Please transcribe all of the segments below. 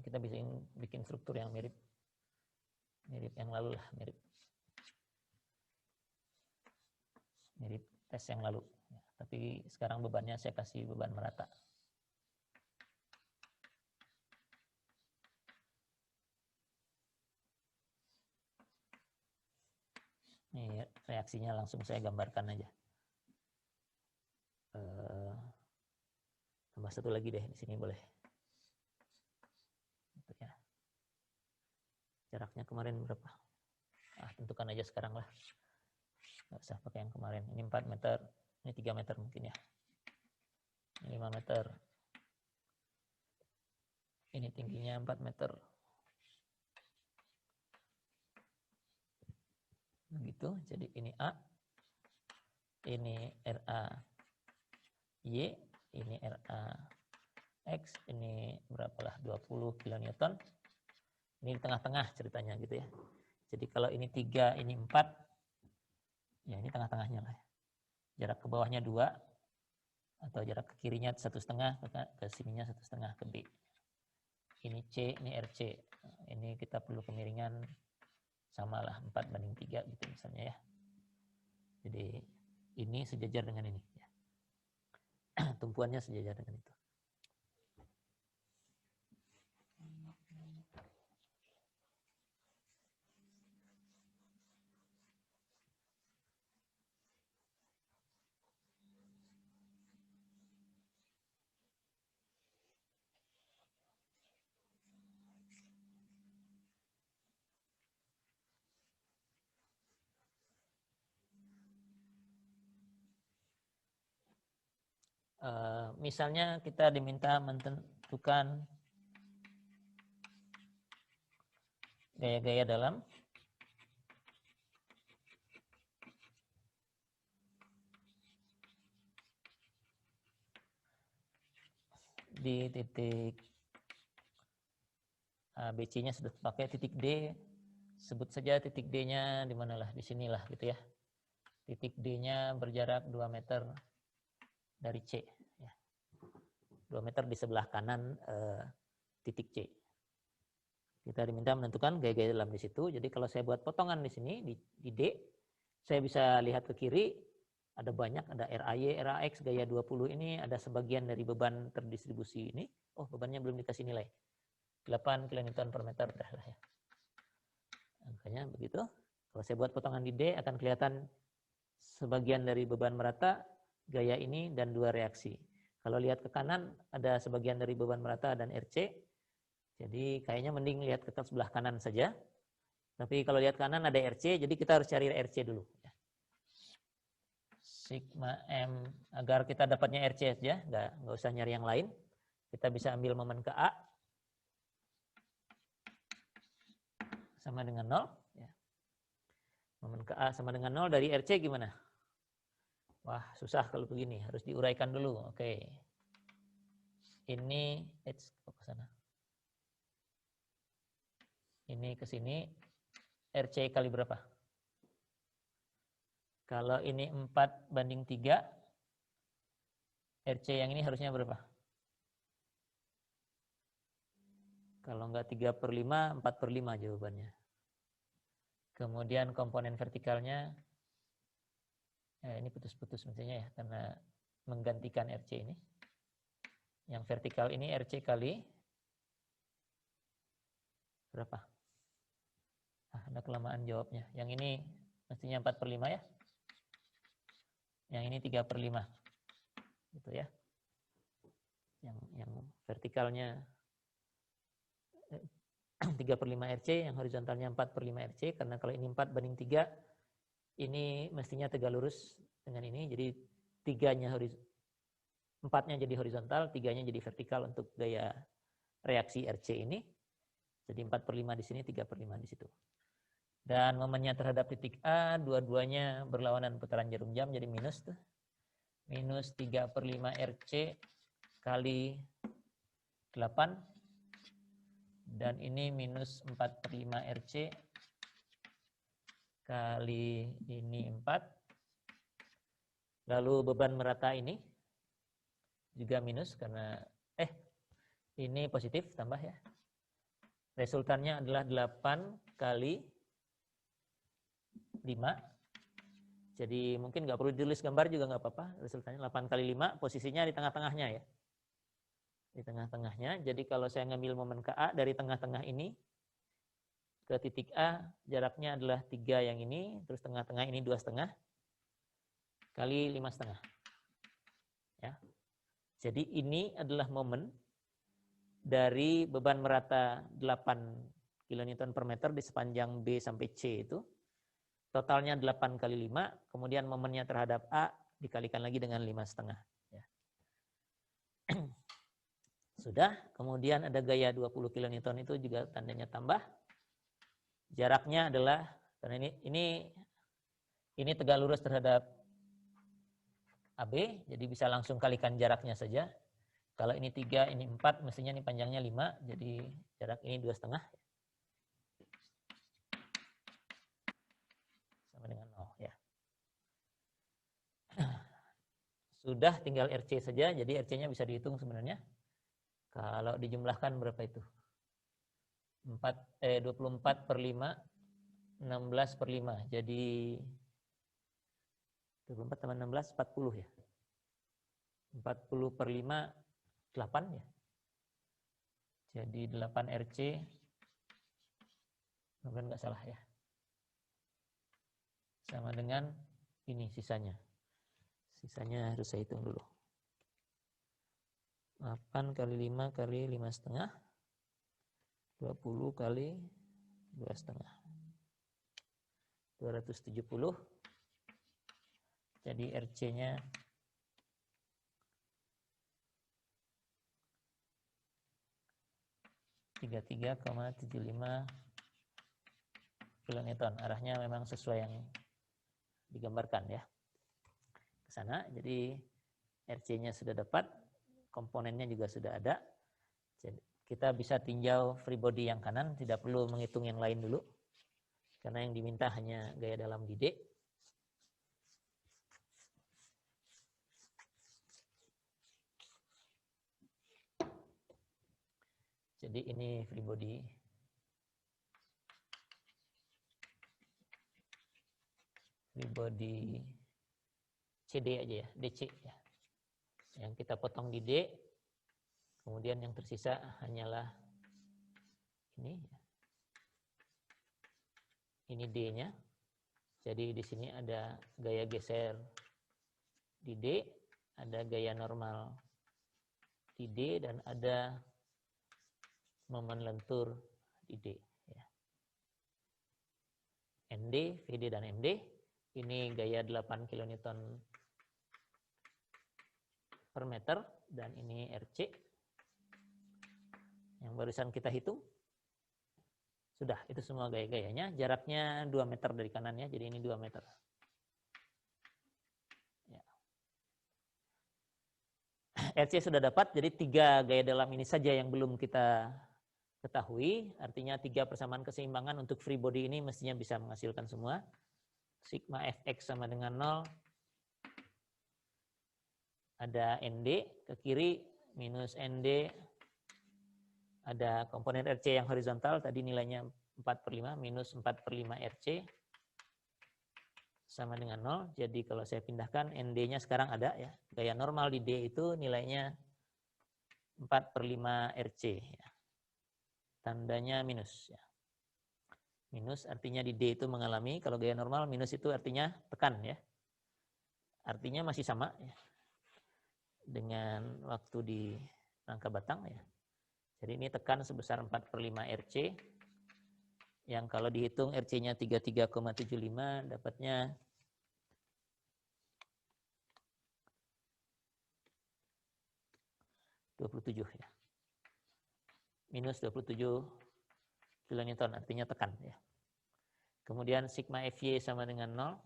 kita bisa bikin struktur yang mirip yang lalu lah, mirip tes yang lalu. Ya, tapi sekarang bebannya saya kasih beban merata. Ini reaksinya langsung saya gambarkan aja. Tambah satu lagi deh di sini boleh. Gitu ya. Jaraknya kemarin berapa? Tentukan aja sekarang lah. Nggak usah pakai yang kemarin. Ini 4 meter, ini 3 meter mungkin ya. Ini 5 meter. Ini tingginya 4 meter. Begitu, jadi ini A, ini RA Y, ini RA X, ini berapalah 20 kilonewton. Ini di tengah-tengah ceritanya gitu ya. Jadi kalau ini 3, ini 4, ya ini tengah-tengahnya lah. Jarak ke bawahnya 2, atau jarak ke kirinya 1,5, ke sininya 1,5 ke B. Ini C, ini RC. Ini kita perlu kemiringan samalah 4:3 gitu misalnya ya. Jadi ini sejajar dengan ini ya. Tumpuannya sejajar dengan itu. Misalnya kita diminta menentukan gaya-gaya dalam di titik BC-nya sudah pakai titik D, sebut saja titik D-nya di manalah, di sinilah gitu ya. Titik D-nya berjarak 2 meter dari C ya. 2 meter di sebelah kanan titik C. Kita diminta menentukan gaya-gaya dalam di situ. Jadi kalau saya buat potongan di sini di D, saya bisa lihat ke kiri, ada banyak, ada RAY, RAX, gaya 20 ini, ada sebagian dari beban terdistribusi ini. Oh, bebannya belum dikasih nilai. 8 kN per meter dah lah ya. Angkanya begitu. Kalau saya buat potongan di D, akan kelihatan sebagian dari beban merata, gaya ini, dan 2 reaksi. Kalau lihat ke kanan, ada sebagian dari beban merata dan RC. Jadi kayaknya mending lihat ke sebelah kanan saja. Tapi kalau lihat kanan ada RC, jadi kita harus cari RC dulu. Sigma M, agar kita dapatnya RC aja, nggak usah nyari yang lain. Kita bisa ambil momen ke A sama dengan 0. Ya. Momen ke A sama dengan 0 dari RC gimana? Wah, susah kalau begini, harus diuraikan dulu. Oke. Ini ke sana. Ini ke sini, RC kali berapa? Kalau ini 4:3, RC yang ini harusnya berapa? Kalau enggak 3/5, 4/5 jawabannya. Kemudian komponen vertikalnya, ini putus-putus mestinya ya, karena menggantikan RC ini. Yang vertikal ini RC kali berapa? Ada kelamaan jawabnya. Yang ini mestinya 4/5 ya. Yang ini 3/5. Gitu ya. Yang vertikalnya 3/5 RC, yang horizontalnya 4/5 RC, karena kalau ini 4:3, ini mestinya tegak lurus dengan ini, jadi 4-nya jadi horizontal, 3-nya jadi vertikal untuk gaya reaksi RC ini. Jadi 4/5 di sini, 3/5 di situ. Dan momennya terhadap titik A, dua-duanya berlawanan putaran jarum jam, jadi minus tuh. Minus 3/5 RC kali 8. Dan ini minus 4/5 RC kali ini 4. Lalu beban merata ini juga minus karena ini positif tambah ya. Resultannya adalah 8 kali 5. Jadi mungkin nggak perlu ditulis gambar juga nggak apa-apa. Resultannya 8 kali 5, posisinya di tengah-tengahnya ya. Di tengah-tengahnya. Jadi kalau saya ngambil momen KA dari tengah-tengah ini ke titik A, jaraknya adalah 3 yang ini, terus tengah-tengah ini 2,5 kali 5,5. Ya. Jadi ini adalah momen dari beban merata 8 kN per meter di sepanjang B sampai C itu. Totalnya 8 kali 5, kemudian momennya terhadap A dikalikan lagi dengan 5,5. Ya. Sudah, kemudian ada gaya 20 kN itu juga tandanya tambah. Jaraknya adalah, karena ini tegak lurus terhadap AB, jadi bisa langsung kalikan jaraknya saja. Kalau ini 3, ini 4, mestinya ini panjangnya 5, jadi jarak ini 2,5. Sama dengan 0 ya. Sudah, tinggal RC saja, jadi RC-nya bisa dihitung sebenarnya. Kalau dijumlahkan berapa itu? 24 per 5, 16 per 5, jadi 24 tambah 16, 40 ya. 40 per 5, 8 ya. Jadi 8 RC, mungkin nggak salah ya. Sama dengan ini sisanya. Sisanya harus saya hitung dulu. 8 kali 5 kali 5,5, 20 kali 2,5. 270. Jadi RC-nya 33,75 kilonewton. Arahnya memang sesuai yang digambarkan ya. Ke sana. Jadi RC-nya sudah dapat, komponennya juga sudah ada. Jadi kita bisa tinjau free body yang kanan, tidak perlu menghitung yang lain dulu. Karena yang diminta hanya gaya dalam di D. Jadi ini free body. Free body CD aja ya, DC ya. Yang kita potong di D, kemudian yang tersisa hanyalah ini. Ini D-nya. Jadi di sini ada gaya geser di D, ada gaya normal di D, dan ada momen lentur di D. Ya. ND, VD, dan MD. Ini gaya 8 kN per meter, dan ini RC. Yang barusan kita hitung. Sudah, itu semua gaya-gayanya. Jaraknya 2 meter dari kanannya, jadi ini 2 meter. Ya. RC sudah dapat, jadi 3 gaya dalam ini saja yang belum kita ketahui. Artinya 3 persamaan keseimbangan untuk free body ini mestinya bisa menghasilkan semua. Sigma Fx sama dengan 0. Ada ND ke kiri, minus ND. Ada komponen RC yang horizontal, tadi nilainya 4/5, minus 4/5 RC. Sama dengan 0, jadi kalau saya pindahkan, ND-nya sekarang ada ya. Gaya normal di D itu nilainya 4/5 RC. Ya. Tandanya minus. Ya. Minus artinya di D itu mengalami, kalau gaya normal minus itu artinya tekan ya. Artinya masih sama ya. Dengan waktu di rangka batang ya. Jadi ini tekan sebesar 4/5 RC. Yang kalau dihitung RC-nya 33,75 dapatnya 27 ya. Minus 27 kilonewton artinya tekan ya. Kemudian sigma Fy sama dengan 0.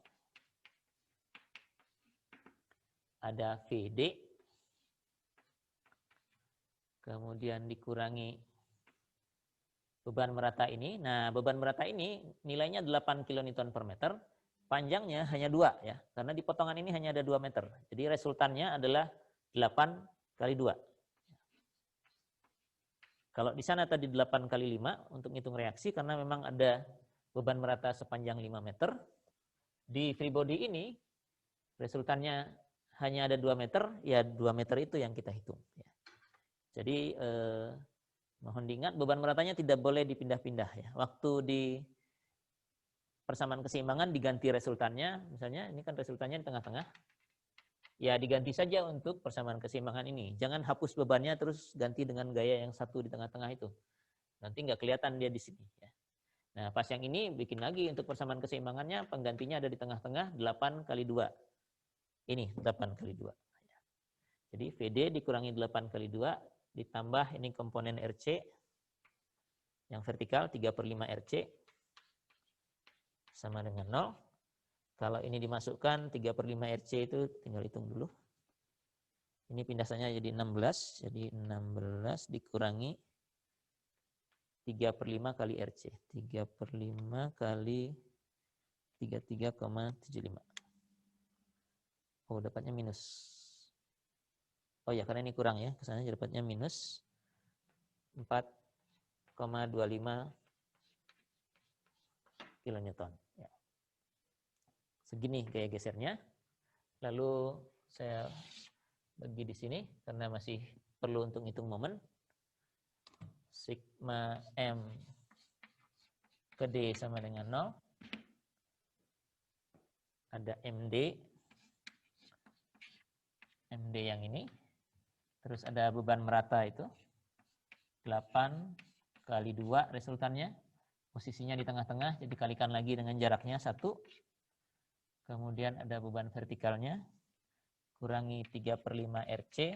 Ada VD. Kemudian dikurangi beban merata ini. Nah, beban merata ini nilainya 8 kN per meter. Panjangnya hanya 2 ya. Karena di potongan ini hanya ada 2 meter. Jadi resultannya adalah 8 kali 2. Kalau di sana tadi 8 kali 5 untuk ngitung reaksi karena memang ada beban merata sepanjang 5 meter. Di free body ini resultannya hanya ada 2 meter, ya 2 meter itu yang kita hitung. Jadi mohon diingat beban meratanya tidak boleh dipindah-pindah ya. Waktu di persamaan keseimbangan diganti resultannya, misalnya ini kan resultannya di tengah-tengah, ya diganti saja untuk persamaan keseimbangan ini. Jangan hapus bebannya terus ganti dengan gaya yang satu di tengah-tengah itu. Nanti nggak kelihatan dia di sini. Ya. Nah pas yang ini bikin lagi untuk persamaan keseimbangannya, penggantinya ada di tengah-tengah 8 kali 2. Ini 8 kali 2. Jadi VD dikurangi 8 kali 2, ditambah ini komponen RC, yang vertikal 3/5 RC, sama dengan 0. Kalau ini dimasukkan 3/5 RC itu tinggal hitung dulu. Ini pindasannya jadi 16. Jadi 16 dikurangi 3/5 kali RC. 3/5 kali 33,75. Oh, dapatnya minus. Oh ya, karena ini kurang ya. Kesana dapatnya minus 4,25 kilonewton. Ya. Segini gaya gesernya. Lalu saya bagi di sini karena masih perlu untuk hitung momen. Sigma M ke D sama dengan 0. Ada MD. MD yang ini. Terus ada beban merata itu. 8 kali 2 resultannya. Posisinya di tengah-tengah, jadi kalikan lagi dengan jaraknya 1. Kemudian ada beban vertikalnya, kurangi 3/5 RC,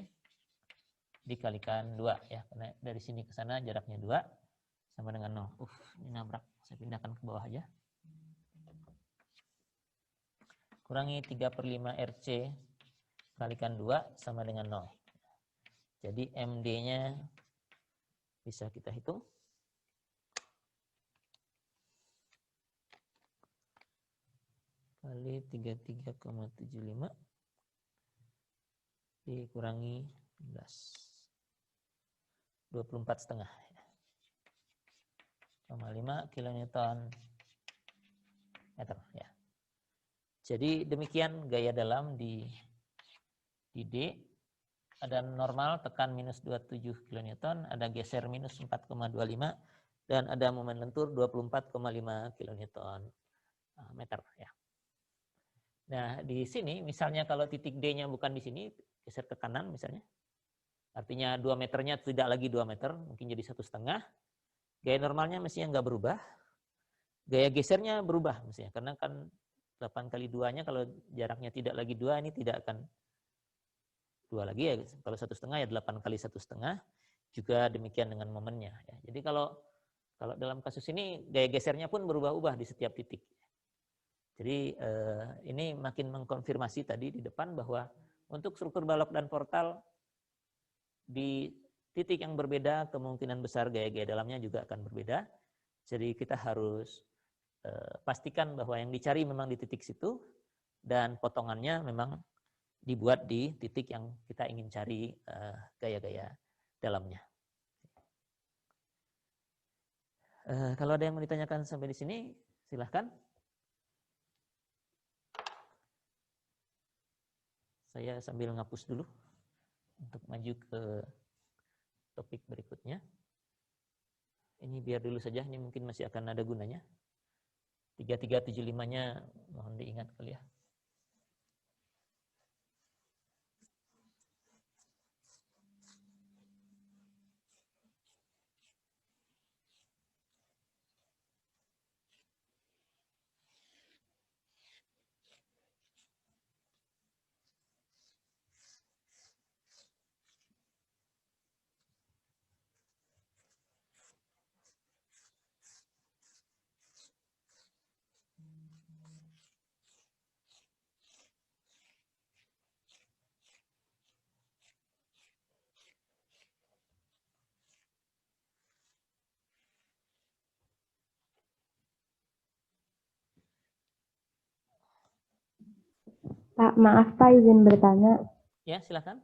dikalikan 2 ya, karena dari sini ke sana jaraknya 2, sama dengan 0. Ini nabrak, saya pindahkan ke bawah aja. Kurangi 3/5 RC, kalikan 2, sama dengan 0. Jadi MD-nya bisa kita hitung. Kali 33,75 dikurangi 11. 24,5 5 kilonewton meter ya. Jadi demikian gaya dalam di D. Ada normal tekan minus 27 kilonewton, ada geser minus 4,25 dan ada momen lentur 24,5 kilonewton meter ya. Nah, di sini misalnya kalau titik D-nya bukan di sini, geser ke kanan misalnya. Artinya 2 meternya tidak lagi 2 meter, mungkin jadi 1,5. Gaya normalnya mestinya nggak berubah. Gaya gesernya berubah mestinya, karena kan 8 kali 2-nya kalau jaraknya tidak lagi 2, ini tidak akan 2 lagi ya. Kalau 1,5 ya 8 kali 1,5. Juga demikian dengan momennya. Ya. Jadi kalau dalam kasus ini gaya gesernya pun berubah-ubah di setiap titik. Jadi ini makin mengkonfirmasi tadi di depan bahwa untuk struktur balok dan portal di titik yang berbeda kemungkinan besar gaya-gaya dalamnya juga akan berbeda. Jadi kita harus pastikan bahwa yang dicari memang di titik situ dan potongannya memang dibuat di titik yang kita ingin cari gaya-gaya dalamnya. Kalau ada yang mau ditanyakan sampai di sini, silahkan. Saya sambil ngapus dulu untuk maju ke topik berikutnya. Ini biar dulu saja, ini mungkin masih akan ada gunanya. 3375-nya mohon diingat kali ya. Pak, maaf Pak, izin bertanya. Ya, silakan.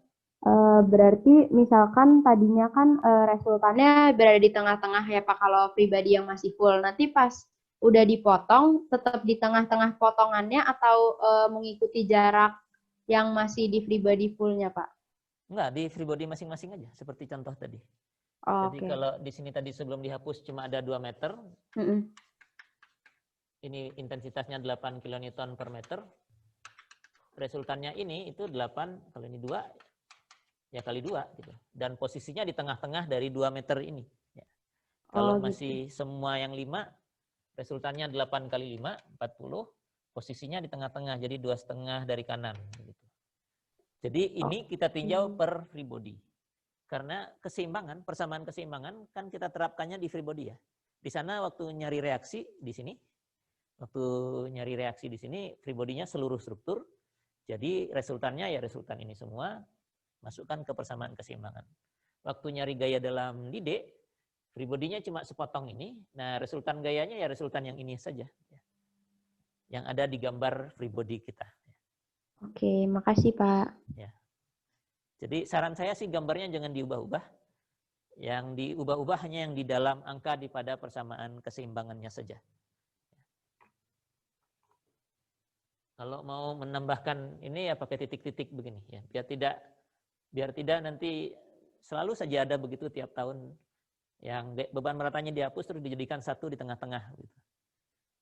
Berarti misalkan tadinya kan resultannya berada di tengah-tengah ya Pak kalau pribadi yang masih full. Nanti pas udah dipotong tetap di tengah-tengah potongannya atau mengikuti jarak yang masih di pribadi fullnya Pak? Enggak, di free body masing-masing aja, seperti contoh tadi. Jadi Oke. kalau di sini tadi sebelum dihapus cuma ada 2 meter, Mm-mm. ini intensitasnya 8 kilonewton per meter, resultannya ini itu 8, kalau ini 2, ya kali 2 gitu. Dan posisinya di tengah-tengah dari 2 meter ini. Ya. Oh Kalau gitu. masih semua yang 5, resultannya 8 kali 5, 40, posisinya di tengah-tengah, jadi 2,5 dari kanan. Gitu. Jadi ini kita tinjau Oke. per free body. Karena keseimbangan, persamaan keseimbangan kan kita terapkannya di free body ya. Di sana waktu nyari reaksi di sini, waktu nyari reaksi di sini, free body-nya seluruh struktur. Jadi resultannya ya resultan ini semua, masukkan ke persamaan keseimbangan. Waktu nyari gaya dalam Dide, free body-nya cuma sepotong ini, nah resultan gayanya ya resultan yang ini saja. Yang ada di gambar free body kita. Oke, makasih Pak. Ya. Jadi saran saya sih gambarnya jangan diubah-ubah. Yang diubah-ubah hanya yang di dalam angka di pada persamaan keseimbangannya saja. Kalau mau menambahkan ini ya pakai titik-titik begini ya, biar tidak nanti selalu saja ada begitu tiap tahun yang beban meratanya dihapus terus dijadikan satu di tengah-tengah gitu.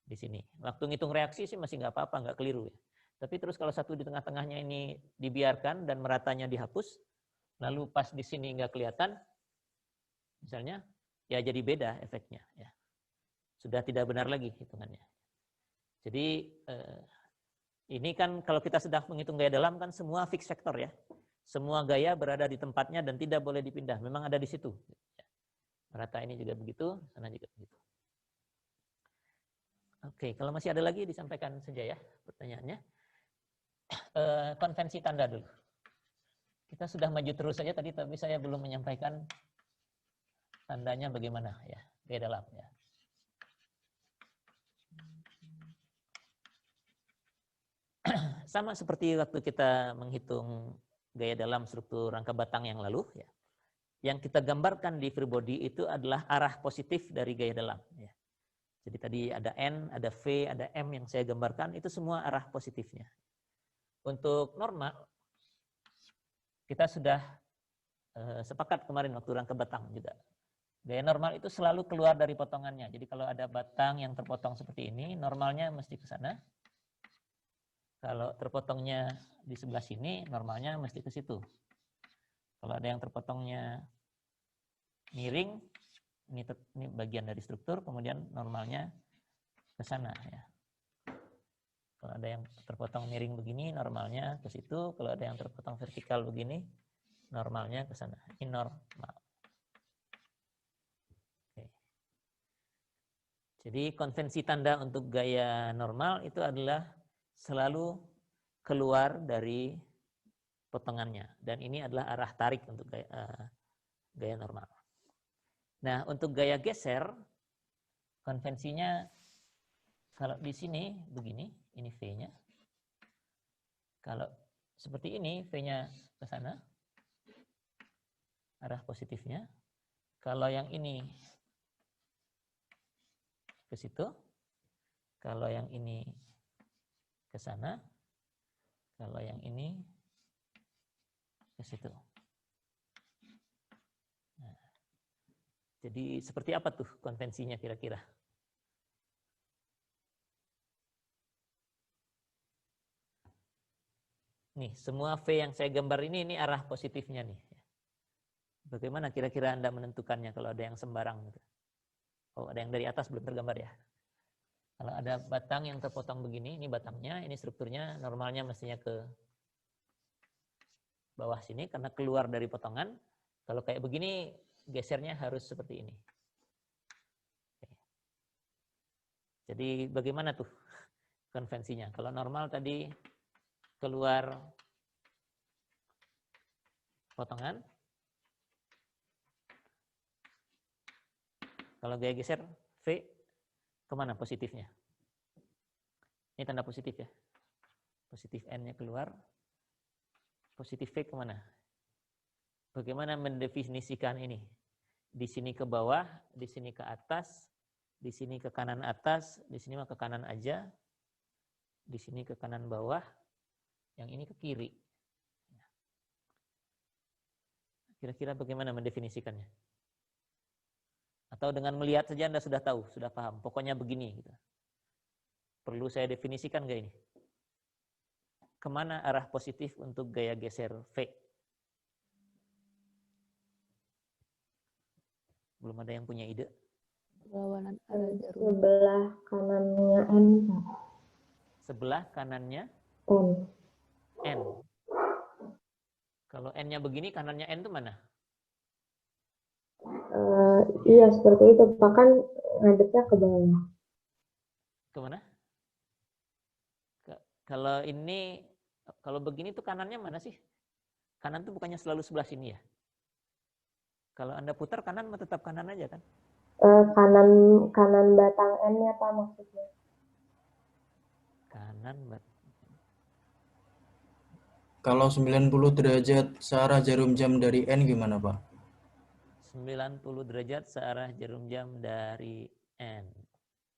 Di sini. Waktu ngitung reaksi sih masih nggak apa-apa, nggak keliru ya. Tapi terus kalau satu di tengah-tengahnya ini dibiarkan dan meratanya dihapus, lalu pas di sini nggak kelihatan, misalnya, ya jadi beda efeknya. Ya. Sudah tidak benar lagi hitungannya. Jadi ini kan kalau kita sedang menghitung gaya dalam kan semua fix vektor ya. Semua gaya berada di tempatnya dan tidak boleh dipindah. Memang ada di situ. Merata ini juga begitu, sana juga begitu. Oke, kalau masih ada lagi disampaikan saja ya pertanyaannya. Konvensi tanda dulu. Kita sudah maju terus saja tadi, tapi saya belum menyampaikan tandanya bagaimana ya, gaya dalam ya. Sama seperti waktu kita menghitung gaya dalam struktur rangka batang yang lalu ya. Yang kita gambarkan di free body itu adalah arah positif dari gaya dalam ya. Jadi tadi ada N, ada V, ada M yang saya gambarkan, itu semua arah positifnya. Untuk normal, kita sudah sepakat kemarin waktu rangka batang juga. Gaya normal itu selalu keluar dari potongannya. Jadi kalau ada batang yang terpotong seperti ini, normalnya mesti ke sana. Kalau terpotongnya di sebelah sini, normalnya mesti ke situ. Kalau ada yang terpotongnya miring, ini bagian dari struktur, kemudian normalnya ke sana ya. Kalau ada yang terpotong miring begini, normalnya ke situ. Kalau ada yang terpotong vertikal begini, normalnya ke sana. Ini normal. Oke. Jadi konvensi tanda untuk gaya normal itu adalah selalu keluar dari potongannya. Dan ini adalah arah tarik untuk gaya normal. Nah, untuk gaya geser, konvensinya kalau di sini begini, ini V-nya. Kalau seperti ini, V-nya ke sana, arah positifnya. Kalau yang ini ke situ, kalau yang ini ke sana, kalau yang ini ke situ. Nah, jadi seperti apa tuh konvensinya kira-kira? Nih, semua V yang saya gambar ini arah positifnya nih. Bagaimana kira-kira Anda menentukannya kalau ada yang sembarang gitu? Oh, ada yang dari atas belum tergambar ya? Kalau ada batang yang terpotong begini, ini batangnya, ini strukturnya, normalnya mestinya ke bawah sini karena keluar dari potongan. Kalau kayak begini, gesernya harus seperti ini. Oke. Jadi bagaimana tuh konvensinya? Kalau normal tadi keluar potongan. Kalau gaya geser V kemana positifnya? Ini tanda positif ya. Positif N-nya keluar. Positif V kemana? Bagaimana mendefinisikan ini? Di sini ke bawah, di sini ke atas, di sini ke kanan atas, di sini mah ke kanan aja, di sini ke kanan bawah, yang ini ke kiri. Kira-kira bagaimana mendefinisikannya? Atau dengan melihat saja Anda sudah tahu, sudah paham. Pokoknya begini. Gitu. Perlu saya definisikan nggak ini? Kemana arah positif untuk gaya geser V? Belum ada yang punya ide? Berlawanan arah jarum. Sebelah kanannya N, Pak. Sebelah kanannya N. N. Kalau N-nya begini, kanannya N itu mana? Iya, seperti itu. Pak, kan ngadepnya ke bawah. Kemana? Kalau ini, kalau begini tuh kanannya mana sih? Kanan tuh bukannya selalu sebelah sini ya? Kalau Anda putar kanan, tetap kanan aja kan? Kanan batang N-nya, Pak, maksudnya. Kanan, Kalau 90 derajat searah jarum jam dari N gimana, Pak? 90 derajat searah jarum jam dari N.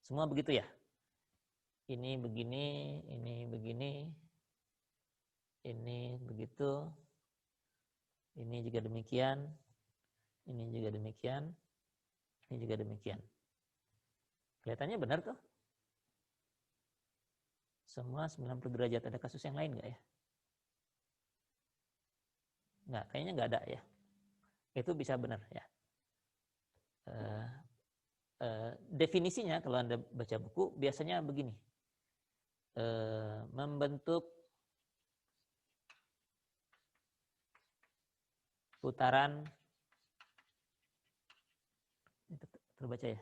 Semua begitu ya? Ini begini, ini begini, ini begitu, ini juga demikian, ini juga demikian, ini juga demikian. Kelihatannya benar tuh? Semua 90 derajat. Ada kasus yang lain nggak ya? Nggak, kayaknya nggak ada ya. Itu bisa benar ya. Definisinya kalau Anda baca buku biasanya begini. Membentuk putaran, terbaca ya,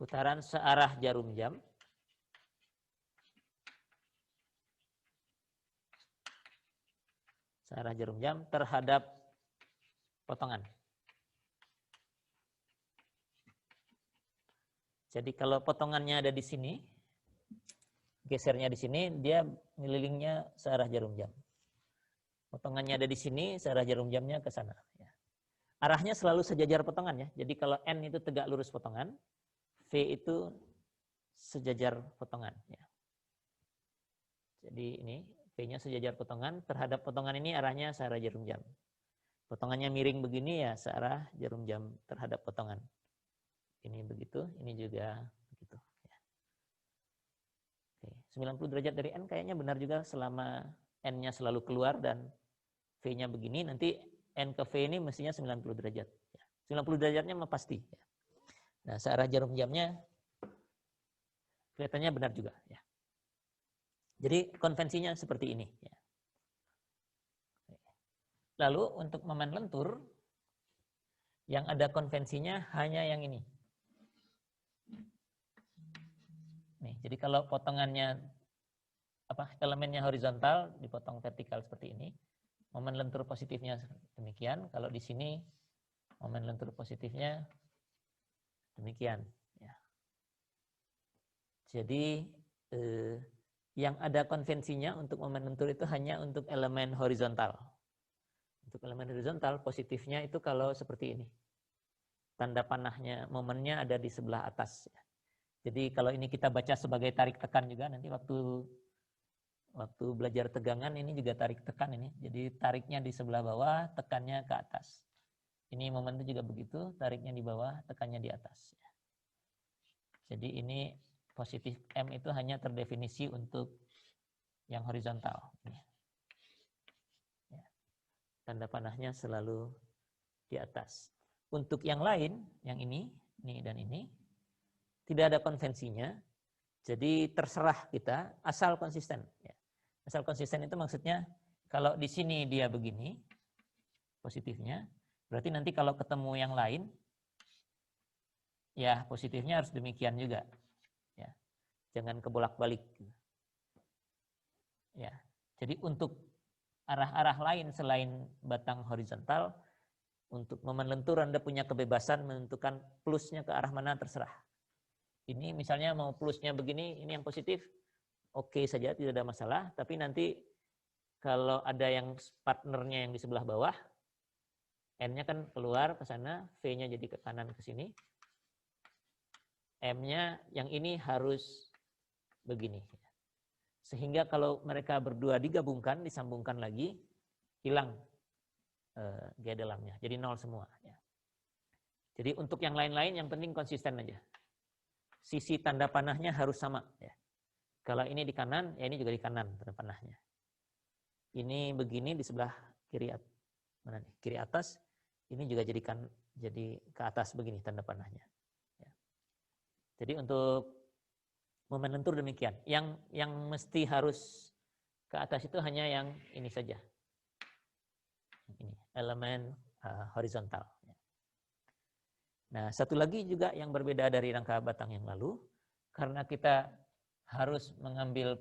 putaran searah jarum jam terhadap potongan. Jadi kalau potongannya ada di sini, gesernya di sini, dia ngelilingnya searah jarum jam. Potongannya ada di sini, searah jarum jamnya ke sana. Ya. Arahnya selalu sejajar potongan ya. Jadi kalau N itu tegak lurus potongan, V itu sejajar potongan. Ya. Jadi ini V-nya sejajar potongan, terhadap potongan ini arahnya searah jarum jam. Potongannya miring begini ya searah jarum jam terhadap potongan. Ini begitu, ini juga begitu. Ya. Oke. 90 derajat dari N kayaknya benar juga selama N-nya selalu keluar dan V-nya begini, nanti N ke V ini mestinya 90 derajat. Ya. 90 derajatnya mah pasti. Ya. Nah, searah jarum jamnya kelihatannya benar juga. Ya. Jadi konvensinya seperti ini. Ya. Lalu untuk momen lentur, yang ada konvensinya hanya yang ini. Nih, jadi kalau potongannya elemennya horizontal dipotong vertikal seperti ini, momen lentur positifnya demikian. Kalau di sini momen lentur positifnya demikian. Ya. Jadi yang ada konvensinya untuk momen lentur itu hanya untuk elemen horizontal. Untuk elemen horizontal positifnya itu kalau seperti ini, tanda panahnya momennya ada di sebelah atas. Ya. Jadi kalau ini kita baca sebagai tarik tekan juga, nanti waktu belajar tegangan ini juga tarik tekan ini. Jadi tariknya di sebelah bawah, tekannya ke atas. Ini momen itu juga begitu, tariknya di bawah, tekannya di atas. Jadi ini positif M itu hanya terdefinisi untuk yang horizontal. Ya. Tanda panahnya selalu di atas. Untuk yang lain, yang ini dan ini, tidak ada konvensinya, jadi terserah kita, asal konsisten. Ya. Asal konsisten itu maksudnya, kalau di sini dia begini, positifnya, berarti nanti kalau ketemu yang lain, ya positifnya harus demikian juga. Ya. Jangan kebolak-balik. Ya. Jadi untuk arah-arah lain selain batang horizontal, untuk momen lentur Anda punya kebebasan menentukan plusnya ke arah mana terserah. Ini misalnya mau plusnya begini, ini yang positif, oke saja, tidak ada masalah. Tapi nanti kalau ada yang partnernya yang di sebelah bawah, N-nya kan keluar ke sana, V-nya jadi ke kanan ke sini. M-nya yang ini harus begini. Sehingga kalau mereka berdua digabungkan, disambungkan lagi, hilang gaya dalamnya. Jadi 0 semua. Ya. Jadi untuk yang lain-lain yang penting konsisten aja. Sisi tanda panahnya harus sama. Ya. Kalau ini di kanan, ya ini juga di kanan tanda panahnya. Ini begini di sebelah kiri, mana nih? Kiri atas, ini juga jadi ke atas begini tanda panahnya. Ya. Jadi untuk momen lentur demikian. Yang mesti harus ke atas itu hanya yang ini saja. Ini elemen horizontal. Nah, satu lagi juga yang berbeda dari rangka batang yang lalu, karena kita harus mengambil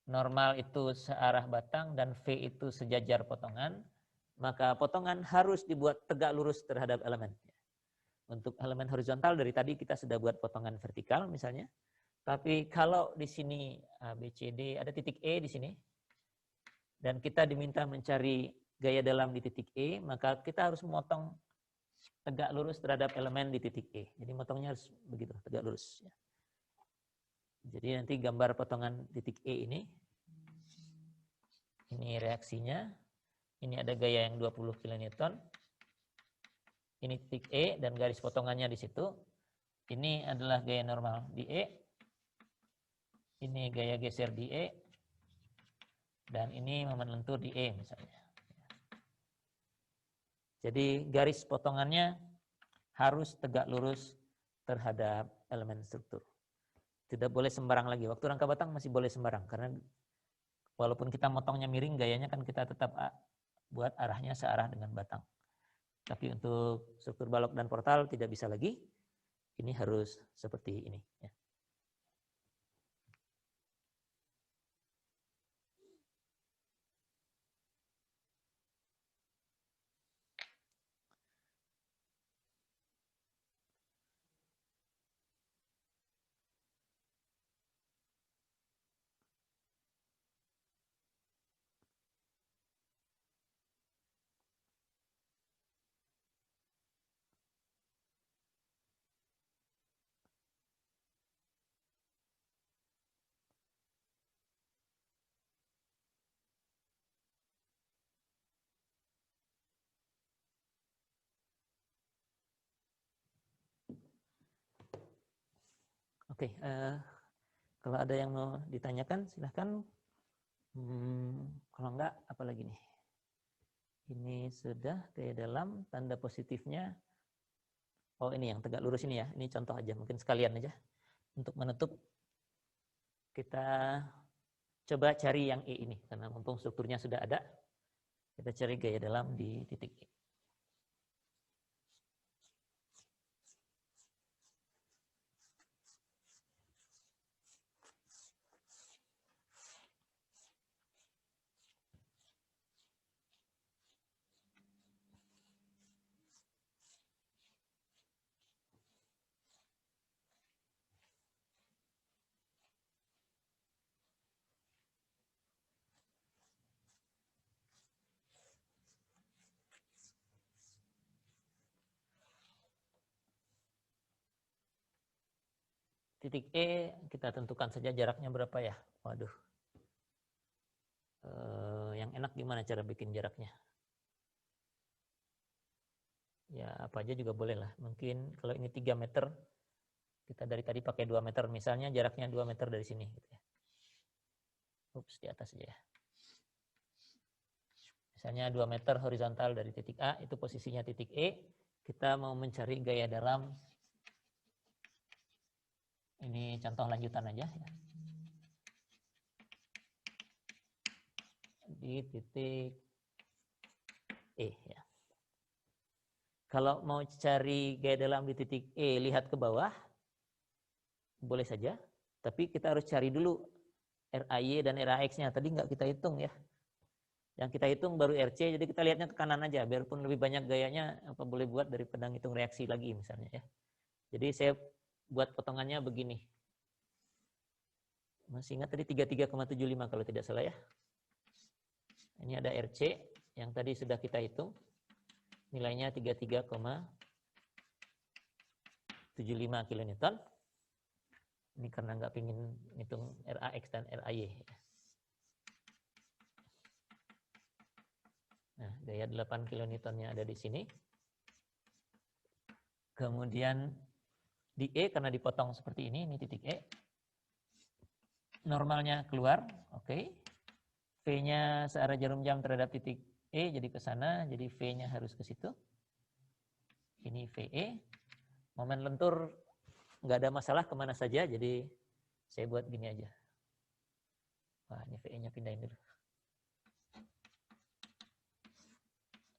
normal itu searah batang dan V itu sejajar potongan, maka potongan harus dibuat tegak lurus terhadap elemen. Untuk elemen horizontal dari tadi kita sudah buat potongan vertikal misalnya, tapi kalau di sini A, B, C, D ada titik E di sini, dan kita diminta mencari gaya dalam di titik E, maka kita harus memotong tegak lurus terhadap elemen di titik E. Jadi motongnya harus begitu, tegak lurus. Jadi nanti gambar potongan titik E ini reaksinya, ini ada gaya yang 20 kN, ini titik E dan garis potongannya di situ. Ini adalah gaya normal di E, ini gaya geser di E, dan ini momen lentur di E misalnya. Jadi garis potongannya harus tegak lurus terhadap elemen struktur. Tidak boleh sembarang lagi. Waktu rangka batang masih boleh sembarang. Karena walaupun kita motongnya miring, gayanya kan kita tetap buat arahnya searah dengan batang. Tapi untuk struktur balok dan portal tidak bisa lagi. Ini harus seperti ini. Ya. Oke, kalau ada yang mau ditanyakan silahkan. Kalau enggak, apa lagi nih? Ini sudah gaya dalam, tanda positifnya. Oh ini yang tegak lurus ini ya, ini contoh aja, mungkin sekalian aja. Untuk menutup, kita coba cari yang E ini, karena mumpung strukturnya sudah ada, kita cari gaya dalam di titik E. Titik E kita tentukan saja jaraknya berapa ya. Waduh. Yang enak gimana cara bikin jaraknya? Ya apa aja juga boleh lah. Mungkin kalau ini 3 meter, kita dari tadi pakai 2 meter. Misalnya jaraknya 2 meter dari sini. Gitu ya. Ups, di atas aja ya. Misalnya 2 meter horizontal dari titik A, itu posisinya titik E. Kita mau mencari gaya dalam. Ini contoh lanjutan aja ya. Di titik E ya. Kalau mau cari gaya dalam di titik E, lihat ke bawah, boleh saja. Tapi kita harus cari dulu RAY dan RAX-nya. Tadi nggak kita hitung ya. Yang kita hitung baru RC, jadi kita lihatnya ke kanan aja. Biarpun lebih banyak gayanya, apa boleh buat daripada hitung reaksi lagi misalnya ya. Jadi saya buat potongannya begini. Masih ingat tadi 33,75 kalau tidak salah ya. Ini ada RC yang tadi sudah kita hitung. nilainya 33,75 kilonewton. Ini karena nggak pingin ngitung RAX dan RAY. Nah, gaya 8 kilonewtonnya ada di sini. Kemudian di E karena dipotong seperti ini titik E. Normalnya keluar, oke. V-nya searah jarum jam terhadap titik E, jadi ke sana, jadi V-nya harus ke situ. Ini VE. Momen lentur nggak ada masalah kemana saja, jadi saya buat gini aja. Wah, ini VE-nya pindahin dulu.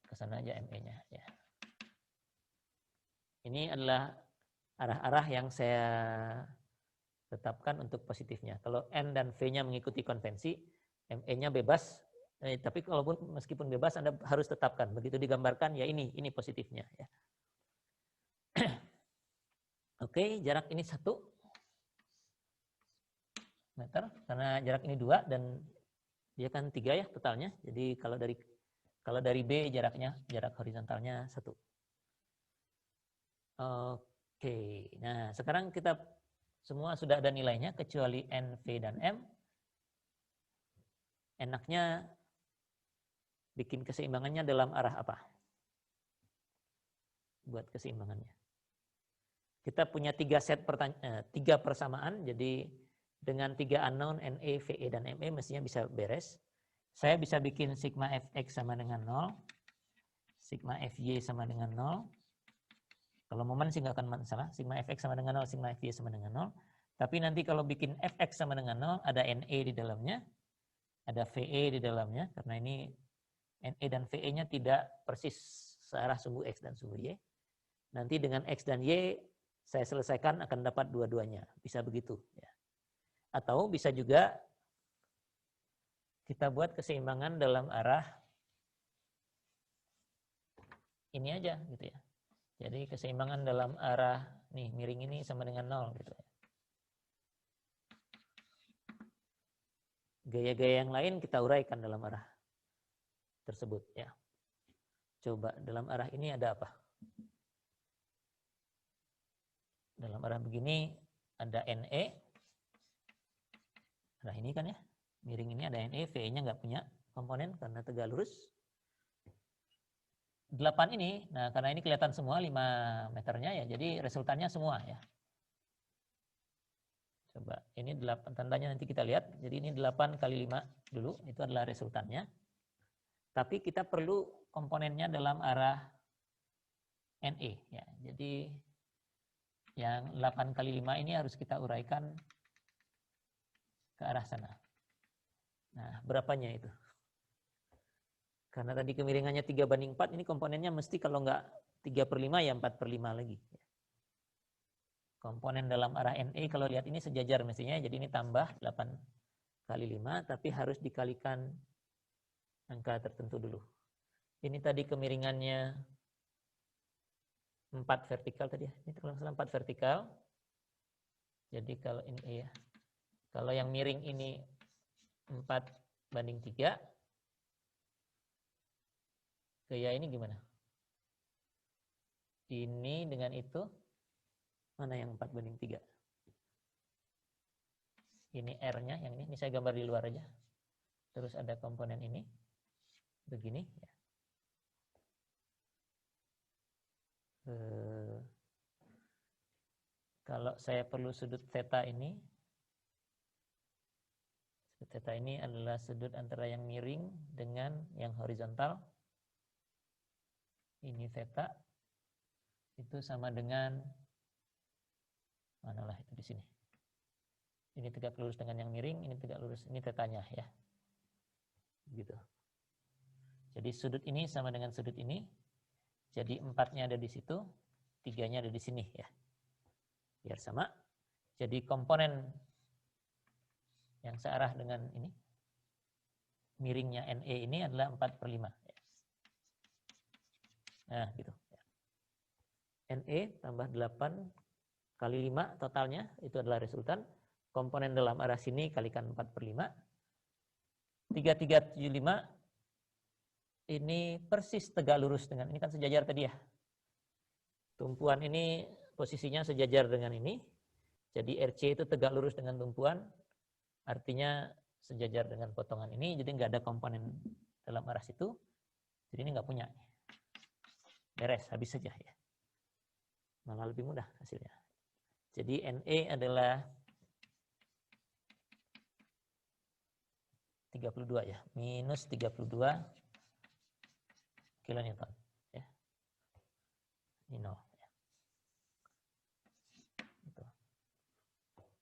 Ke sana aja ME-nya. Ya. Ini adalah arah-arah yang saya tetapkan untuk positifnya. Kalau N dan V-nya mengikuti konvensi, ME-nya bebas. Tapi kalaupun meskipun bebas, Anda harus tetapkan. Begitu digambarkan, ya ini positifnya. Ya. Oke, jarak ini 1 meter, karena jarak ini 2 dan dia kan 3 ya totalnya. Jadi kalau dari B jarak horizontalnya 1. Oke, nah sekarang kita semua sudah ada nilainya kecuali N, V, dan M. Enaknya bikin keseimbangannya dalam arah apa? Buat keseimbangannya. Kita punya 3 persamaan, jadi dengan 3 unknown NE, VE, dan ME mestinya bisa beres. Saya bisa bikin sigma Fx sama dengan 0, sigma Fy sama dengan 0. Kalau momen sih nggak akan masalah, sigma Fx sama dengan 0, sigma Fy sama dengan 0. Tapi nanti kalau bikin Fx sama dengan 0, ada NE di dalamnya, ada VE di dalamnya, karena ini NE dan VE-nya tidak persis searah sumbu X dan sumbu Y. Nanti dengan X dan Y, saya selesaikan akan dapat dua-duanya. Bisa begitu. Ya. Atau bisa juga kita buat keseimbangan dalam arah ini aja gitu ya. Jadi keseimbangan dalam arah nih miring ini sama dengan 0 gitu ya. Gaya-gaya yang lain kita uraikan dalam arah tersebut ya. Coba dalam arah ini ada apa? Dalam arah begini ada NE. Arah ini kan ya. Miring ini ada NE, VE-nya nggak punya komponen karena tegak lurus. 8 ini, nah karena ini kelihatan semua 5 meternya ya, jadi resultannya semua ya. Coba, ini 8, tandanya nanti kita lihat. Jadi ini 8 kali 5 dulu, itu adalah resultannya. Tapi kita perlu komponennya dalam arah NE ya. Jadi yang 8 kali 5 ini harus kita uraikan ke arah sana. Nah, berapanya itu? Karena tadi kemiringannya 3:4, ini komponennya mesti kalau nggak 3/5 ya 4/5 lagi. Komponen dalam arah NE kalau lihat ini sejajar mestinya, jadi ini tambah 8 kali 5, tapi harus dikalikan angka tertentu dulu. Ini tadi kemiringannya 4 vertikal tadi ya, ini kalau salah 4 vertikal. Jadi kalau ini ya, kalau yang miring ini 4/3, gaya ini gimana? Ini dengan itu, mana yang 4/3? Ini R-nya, yang ini saya gambar di luar aja. Terus ada komponen ini, begini. Ya. Kalau saya perlu sudut theta ini, sudut theta ini adalah sudut antara yang miring dengan yang horizontal. Ini theta itu sama dengan manalah itu di sini. Ini tegak lurus dengan yang miring, ini tegak lurus, ini tetanya ya. Gitu. Jadi sudut ini sama dengan sudut ini. Jadi 4-nya ada di situ, 3-nya ada di sini ya. Biar sama. Jadi komponen yang searah dengan ini, miringnya NE ini adalah 4/5. Nah, gitu. NE tambah 8 kali 5 totalnya, itu adalah resultan. Komponen dalam arah sini kalikan 4/5. 3375, ini persis tegak lurus dengan ini kan sejajar tadi ya. Tumpuan ini posisinya sejajar dengan ini. Jadi RC itu tegak lurus dengan tumpuan, artinya sejajar dengan potongan ini, jadi nggak ada komponen dalam arah situ. Jadi ini nggak punya. Beres, habis saja ya. Malah lebih mudah hasilnya. Jadi NE adalah 32 ya, minus 32 kilonewton. Ya. Ini 0. Ya. Gitu.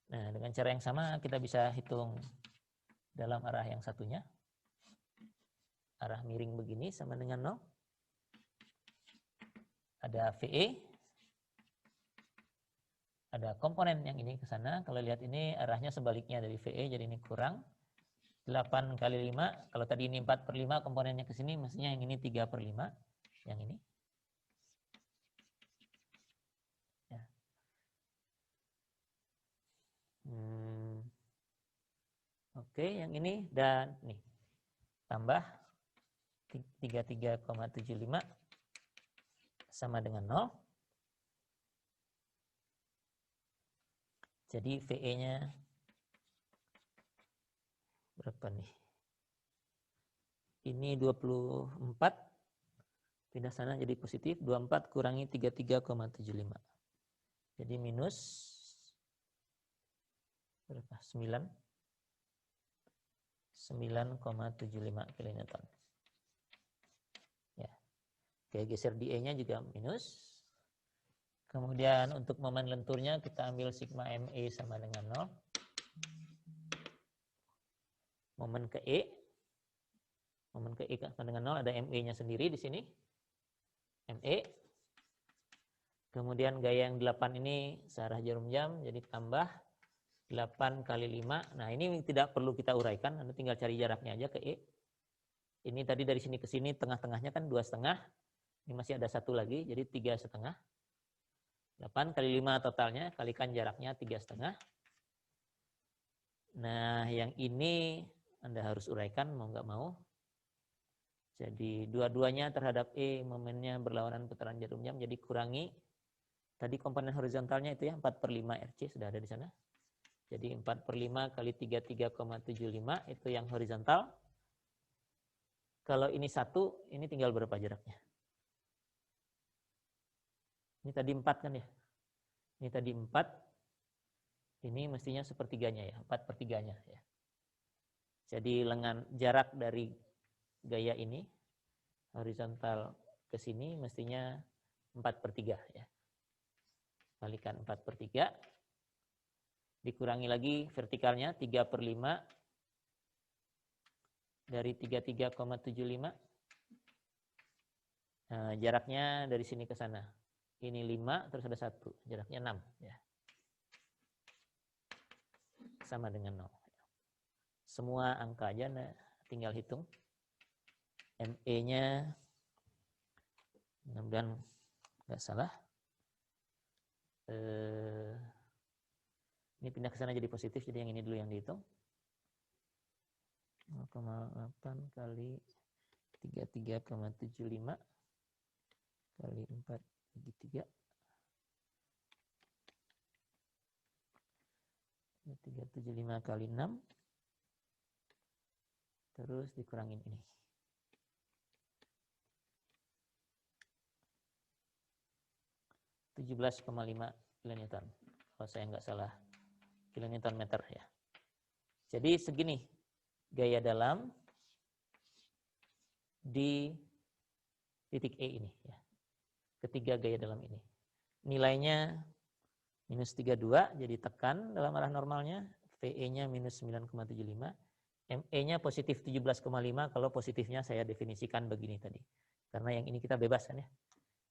Nah, dengan cara yang sama kita bisa hitung dalam arah yang satunya. Arah miring begini sama dengan 0. Ada VE. Ada komponen yang ini ke sana. Kalau lihat ini arahnya sebaliknya dari VE, jadi ini kurang. 8 kali 5, kalau tadi ini 4/5 komponennya ke sini, mestinya yang ini 3/5, yang ini. Ya. Oke, yang ini dan nih, tambah 33,75 sama dengan 0. Jadi VE-nya berapa nih? Ini 24. Pindah sana jadi positif. 24 kurangi 33,75. Jadi minus berapa? 9,75 kilonewton. Ya. Oke, geser di E-nya juga minus. Kemudian untuk momen lenturnya kita ambil sigma ME sama dengan 0. Momen ke E. Momen ke E sama dengan 0, ada ME-nya sendiri di sini. ME. Kemudian gaya yang 8 ini searah jarum jam, jadi tambah 8 kali 5. Nah, ini tidak perlu kita uraikan, Anda tinggal cari jaraknya aja ke E. Ini tadi dari sini ke sini, tengah-tengahnya kan 2,5. Ini masih ada 1 lagi, jadi 3,5. 8 kali 5 totalnya, kalikan jaraknya 3,5. Nah, yang ini Anda harus uraikan, mau nggak mau. Jadi, dua-duanya terhadap E, momennya berlawanan putaran jarum jam, jadi kurangi. Tadi komponen horizontalnya itu ya, 4/5 RC, sudah ada di sana. Jadi, 4/5 kali 33,75, itu yang horizontal. Kalau ini 1, ini tinggal berapa jaraknya? Ini tadi 4 kan ya? Ini tadi 4. Ini mestinya sepertiganya ya, 4/3-nya ya. Jadi lengan jarak dari gaya ini, horizontal ke sini mestinya 4/3 ya. Kalikan 4/3. Dikurangi lagi vertikalnya, 3/5 dari 33,75. Nah, jaraknya dari sini ke sana. Ini 5, terus ada 1. Jaraknya 6. Ya. Sama dengan 0. Semua angka aja, nah, tinggal hitung. ME-nya, mudah-mudahan nggak salah. Ini pindah ke sana jadi positif, jadi yang ini dulu yang dihitung. 0,8 kali 33,75 kali 4/3. 375 kali 6. Terus dikurangin ini. 17,5 kilonewton. Kalau saya nggak salah, kilonewton meter ya. Jadi segini gaya dalam di titik E ini ya. Ketiga gaya dalam ini. Nilainya minus 32, jadi tekan dalam arah normalnya. VE-nya minus 9,75. ME-nya positif 17,5, kalau positifnya saya definisikan begini tadi. Karena yang ini kita bebas kan ya.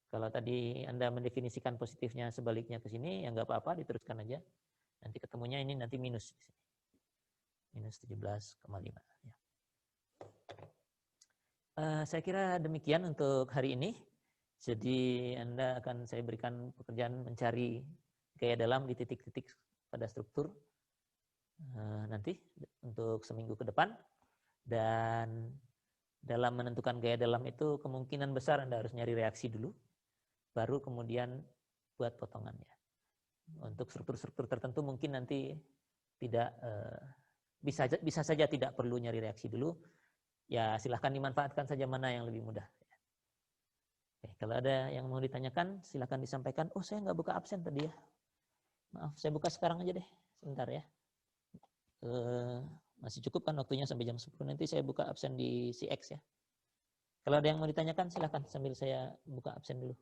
Kalau tadi Anda mendefinisikan positifnya sebaliknya ke sini, ya nggak apa-apa, diteruskan aja. Nanti ketemunya ini nanti minus di sini. Minus 17,5. Ya. Saya kira demikian untuk hari ini. Jadi Anda akan saya berikan pekerjaan mencari gaya dalam di titik-titik pada struktur nanti untuk seminggu ke depan. Dan Dalam menentukan gaya dalam itu kemungkinan besar Anda harus nyari reaksi dulu, baru kemudian buat potongannya. Untuk struktur-struktur tertentu mungkin nanti tidak bisa saja tidak perlu nyari reaksi dulu. Ya silahkan dimanfaatkan saja mana yang lebih mudah. Oke, kalau ada yang mau ditanyakan silahkan disampaikan. Oh saya nggak buka absen tadi ya. Maaf saya buka sekarang aja deh. Sebentar ya. Masih cukup kan waktunya sampai jam 10. Nanti saya buka absen di CX ya. Kalau ada yang mau ditanyakan silahkan sambil saya buka absen dulu.